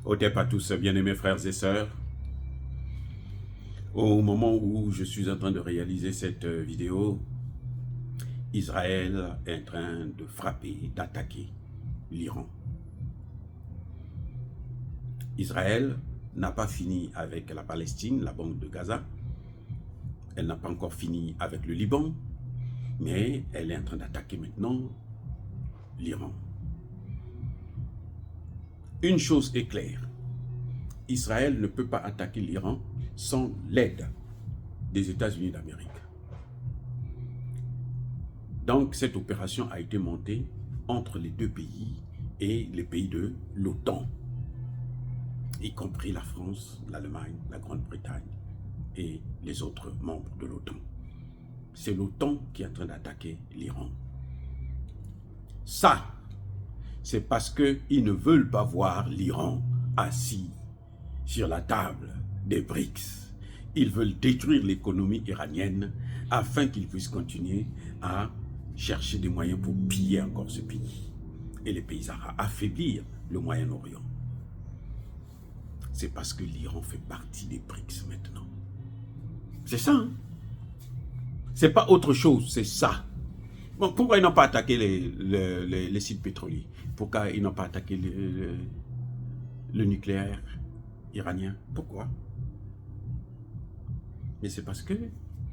Otep à tous, bien-aimés frères et sœurs. Au moment où je suis en train de réaliser cette vidéo, Israël est en train de frapper, d'attaquer l'Iran. Israël n'a pas fini avec la Palestine, la bande de Gaza. Elle n'a pas encore fini avec le Liban, mais elle est en train d'attaquer maintenant l'Iran. Une chose est claire, Israël ne peut pas attaquer l'Iran sans l'aide des États-Unis d'Amérique. Donc cette opération a été montée entre les deux pays et les pays de l'OTAN, y compris la France, l'Allemagne, la Grande-Bretagne et les autres membres de l'OTAN. C'est l'OTAN qui est en train d'attaquer l'Iran. Ça, c'est parce qu'ils ne veulent pas voir l'Iran assis sur la table des BRICS. Ils veulent détruire l'économie iranienne afin qu'ils puissent continuer à chercher des moyens pour piller encore ce pays et les pays arabes, affaiblir le Moyen-Orient. C'est parce que l'Iran fait partie des BRICS maintenant. C'est ça, hein? C'est pas autre chose, c'est ça. Bon, pourquoi ils n'ont pas attaqué les sites pétroliers? Pourquoi ils n'ont pas attaqué le nucléaire iranien? Pourquoi? Mais c'est parce que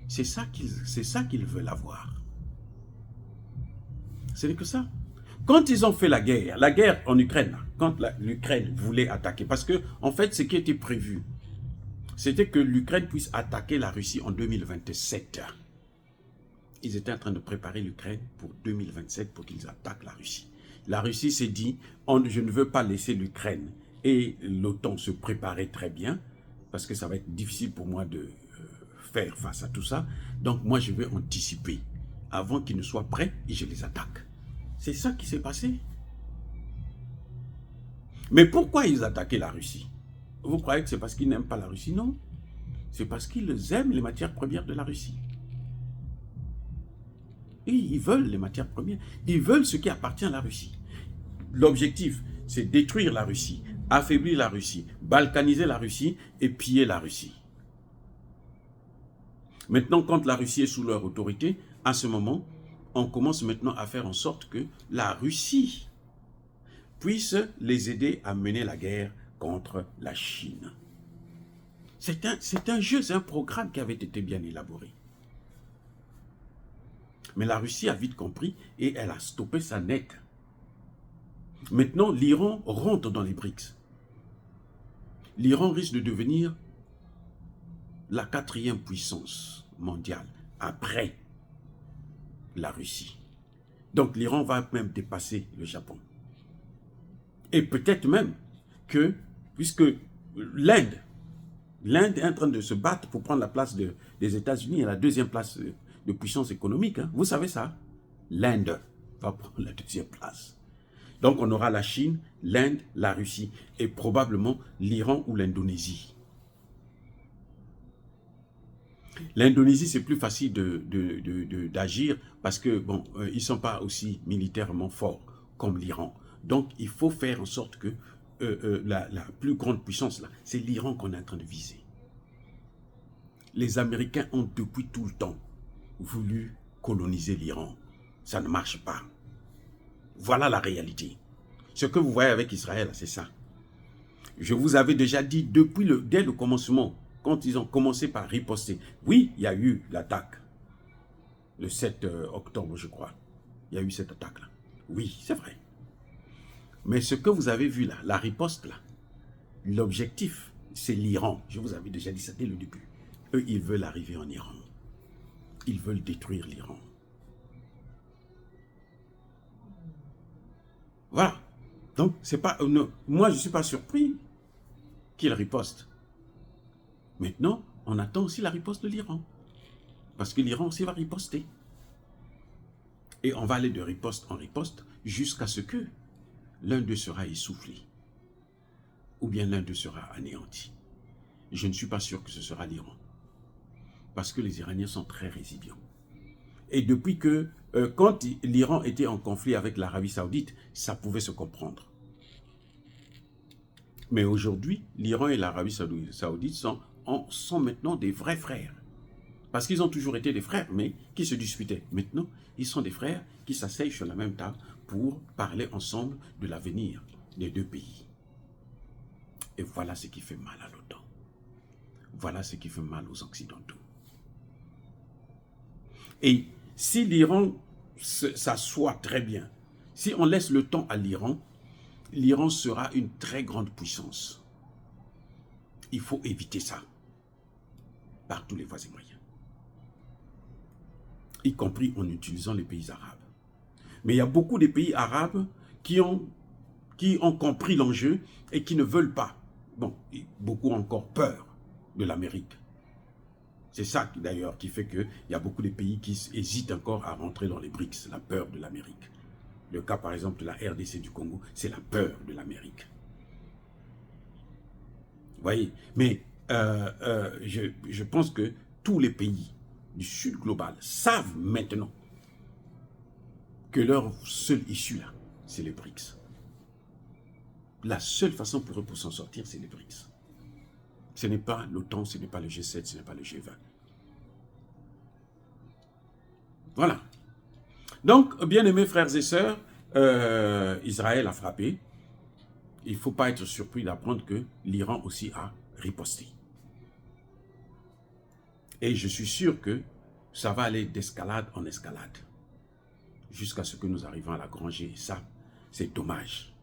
c'est ça qu'ils veulent avoir. Ce n'est que ça. Quand ils ont fait la guerre en Ukraine, quand l'Ukraine voulait attaquer, parce que en fait, ce qui était prévu, c'était que l'Ukraine puisse attaquer la Russie en 2027. Ils étaient en train de préparer l'Ukraine pour 2027 pour qu'ils attaquent la Russie. La Russie s'est dit, je ne veux pas laisser l'Ukraine et l'OTAN se préparer très bien, parce que ça va être difficile pour moi de faire face à tout ça. Donc moi, je vais anticiper avant qu'ils ne soient prêts et je les attaque. C'est ça qui s'est passé. Mais pourquoi ils attaquaient la Russie? Vous croyez que c'est parce qu'ils n'aiment pas la Russie? Non. C'est parce qu'ils aiment les matières premières de la Russie. Et ils veulent les matières premières. Ils veulent ce qui appartient à la Russie. L'objectif, c'est détruire la Russie, affaiblir la Russie, balkaniser la Russie et piller la Russie. Maintenant, quand la Russie est sous leur autorité, à ce moment, on commence maintenant à faire en sorte que la Russie puisse les aider à mener la guerre contre la Chine. C'est un jeu, c'est un programme qui avait été bien élaboré. Mais la Russie a vite compris et elle a stoppé ça net. Maintenant, l'Iran rentre dans les BRICS. L'Iran risque de devenir la 4e puissance mondiale après la Russie. Donc l'Iran va même dépasser le Japon. Et peut-être même que, puisque l'Inde est en train de se battre pour prendre la place des États-Unis, à la 2e place de puissance économique, hein. Vous savez ça? L'Inde va prendre la 2e place. Donc on aura la Chine, l'Inde, la Russie et probablement l'Iran ou l'Indonésie. L'Indonésie, c'est plus facile d'agir parce que, bon, ils ne sont pas aussi militairement forts comme l'Iran. Donc, il faut faire en sorte que la plus grande puissance, là, c'est l'Iran qu'on est en train de viser. Les Américains ont depuis tout le temps voulu coloniser l'Iran. Ça ne marche pas. Voilà la réalité. Ce que vous voyez avec Israël, c'est ça. Je vous avais déjà dit dès le commencement, quand ils ont commencé par riposter. Oui, il y a eu l'attaque. Le 7 octobre, je crois. Il y a eu cette attaque-là. Oui, c'est vrai. Mais ce que vous avez vu là, la riposte là, l'objectif, c'est l'Iran. Je vous avais déjà dit ça dès le début. Eux, ils veulent arriver en Iran. Ils veulent détruire l'Iran. Voilà. Donc, c'est pas... moi, je ne suis pas surpris qu'ils ripostent. Maintenant, on attend aussi la riposte de l'Iran. Parce que l'Iran aussi va riposter. Et on va aller de riposte en riposte jusqu'à ce que l'un d'eux sera essoufflé. Ou bien l'un d'eux sera anéanti. Je ne suis pas sûr que ce sera l'Iran. Parce que les Iraniens sont très résilients. Et depuis que, quand l'Iran était en conflit avec l'Arabie Saoudite, ça pouvait se comprendre. Mais aujourd'hui, l'Iran et l'Arabie Saoudite sont maintenant des vrais frères. Parce qu'ils ont toujours été des frères, mais qui se disputaient. Maintenant, ils sont des frères qui s'asseyent sur la même table pour parler ensemble de l'avenir des deux pays. Et voilà ce qui fait mal à l'OTAN. Voilà ce qui fait mal aux Occidentaux. Et si l'Iran s'assoit très bien, si on laisse le temps à l'Iran, l'Iran sera une très grande puissance. Il faut éviter ça par tous les voies et moyens, y compris en utilisant les pays arabes. Mais il y a beaucoup de pays arabes qui ont compris l'enjeu et qui ne veulent pas. Bon, beaucoup ont encore peur de l'Amérique. C'est ça d'ailleurs qui fait qu'il y a beaucoup de pays qui hésitent encore à rentrer dans les BRICS, la peur de l'Amérique. Le cas par exemple de la RDC du Congo, c'est la peur de l'Amérique. Vous voyez, mais je pense que tous les pays du Sud global savent maintenant que leur seule issue là, c'est les BRICS. La seule façon pour eux pour s'en sortir, c'est les BRICS. Ce n'est pas l'OTAN, ce n'est pas le G7, ce n'est pas le G20. Voilà. Donc, bien-aimés frères et sœurs, Israël a frappé. Il ne faut pas être surpris d'apprendre que l'Iran aussi a riposté. Et je suis sûr que ça va aller d'escalade en escalade, jusqu'à ce que nous arrivions à la granger. Et ça, c'est dommage.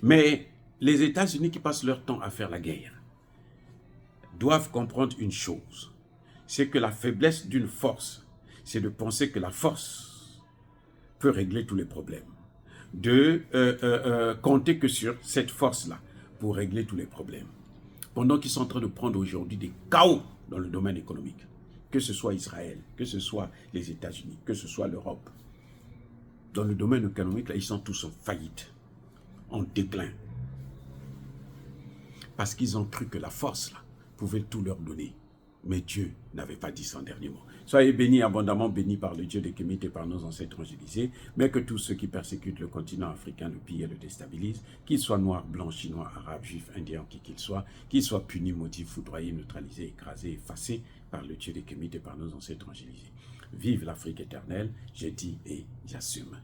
Mais les États-Unis qui passent leur temps à faire la guerre doivent comprendre une chose, c'est que la faiblesse d'une force, c'est de penser que la force peut régler tous les problèmes. De compter que sur cette force-là pour régler tous les problèmes. Pendant qu'ils sont en train de prendre aujourd'hui des chaos dans le domaine économique, que ce soit Israël, que ce soit les États-Unis, que ce soit l'Europe, dans le domaine économique, là, ils sont tous en faillite, en déclin. Parce qu'ils ont cru que la force, là, pouvait tout leur donner. Mais Dieu n'avait pas dit son dernier mot. Soyez bénis, abondamment bénis par le Dieu des Kémites et par nos ancêtres angélisés, mais que tous ceux qui persécutent le continent africain le pillent et le déstabilisent, qu'ils soient noirs, blancs, chinois, arabes, juifs, indiens, qui qu'ils soient punis, maudits, foudroyés, neutralisés, écrasés, effacés par le Dieu des Kémites et par nos ancêtres angélisés. Vive l'Afrique éternelle, j'ai dit et j'assume.